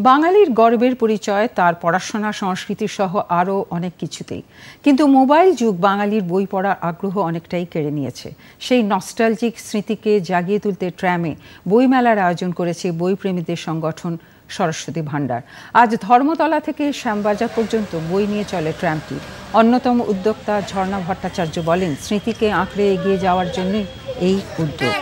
বাঙালির গর্বের পরিচয় তার পড়াশোনা, সংস্কৃতি সহ আরও অনেক কিছুতেই। কিন্তু মোবাইল যুগ বাঙালির বই পড়ার আগ্রহ অনেকটাই কেড়ে নিয়েছে। সেই নস্টালজিক স্মৃতিকে জাগিয়ে তুলতে ট্র্যামে বইমেলার আয়োজন করেছে বইপ্রেমীদের সংগঠন সরস্বতী ভাণ্ডার। আজ ধর্মতলা থেকে শ্যামবাজার পর্যন্ত বই নিয়ে চলে ট্র্যামটি। অন্যতম উদ্যোক্তা ঝর্ণা ভট্টাচার্য বলেন, স্মৃতিকে আঁকড়ে এগিয়ে যাওয়ার জন্যই এই উদ্যোগ।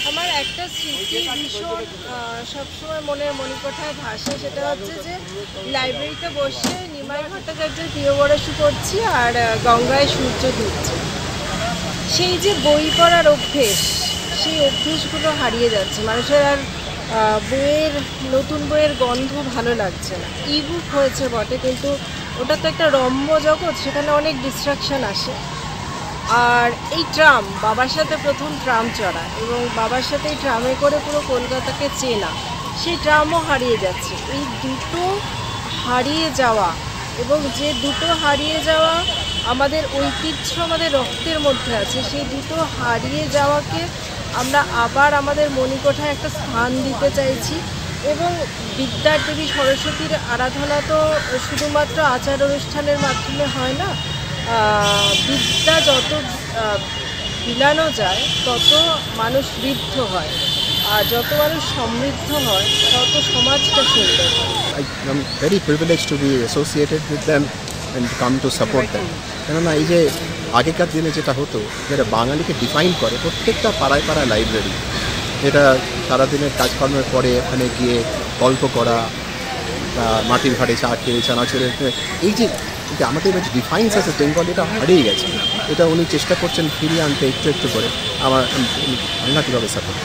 আমার একটা স্মৃতি ভীষণ সবসময় মনের মণিকোঠায় ভাসে, সেটা হচ্ছে যে লাইব্রেরিতে বসে নিমাই ভট্টাচার্যের প্রিয়বরশু পড়ছি আর গঙ্গায় সূর্য ডুবছে। সেই যে বই পড়ার অভ্যেস, সেই অভ্যেসগুলো হারিয়ে যাচ্ছে। মানুষের আর নতুন বইয়ের গন্ধ ভালো লাগছে না। ইবুক হয়েছে বটে, কিন্তু ওটা তো একটা রম্য জগৎ, সেখানে অনেক ডিস্ট্রাকশান আসে। আর এই ট্রাম, বাবার সাথে প্রথম ট্রাম চড়া এবং বাবার সাথে এই ট্রামে করে পুরো কলকাতাকে চেনা, সেই ট্রামও হারিয়ে যাচ্ছে। এই দুটো হারিয়ে যাওয়া, এবং যে দুটো হারিয়ে যাওয়া আমাদের ঐতিহ্য, আমাদের রক্তের মধ্যে আছে, সেই দুটো হারিয়ে যাওয়াকে আমরা আবার আমাদের মণিকোঠায় একটা স্থান দিতে চাইছি। এবং বিদ্যার দেবী সরস্বতীর আরাধনা তো শুধুমাত্র আচার অনুষ্ঠানের মাধ্যমে হয় না। বিদ্যা যত বিলানো যায় তত মানুষ ঋদ্ধ হয়, আর যত মানুষ সমৃদ্ধ হয় তত সমাজটা সুন্দর হয়। I am very privileged to be associated with them and come to support them. কেননা এই যে আগেকার দিনে যেটা হতো, যেটা বাঙালিকে ডিফাইন করে, প্রত্যেকটা পাড়ায় পাড়ায় লাইব্রেরি, এটা সারাদিনের কাজকর্মের পরে ওখানে গিয়ে গল্প করা, মাটির ঘাটে চা খেয়ে চানাচুরের, এই যে আমাদের ডিফাইন্স আছে বেঙ্গল, এটা হারিয়ে গেছে। এটা উনি চেষ্টা করছেন ফিরিয়ে আনতে একটু একটু করে। আমরা কীভাবে সাপোর্ট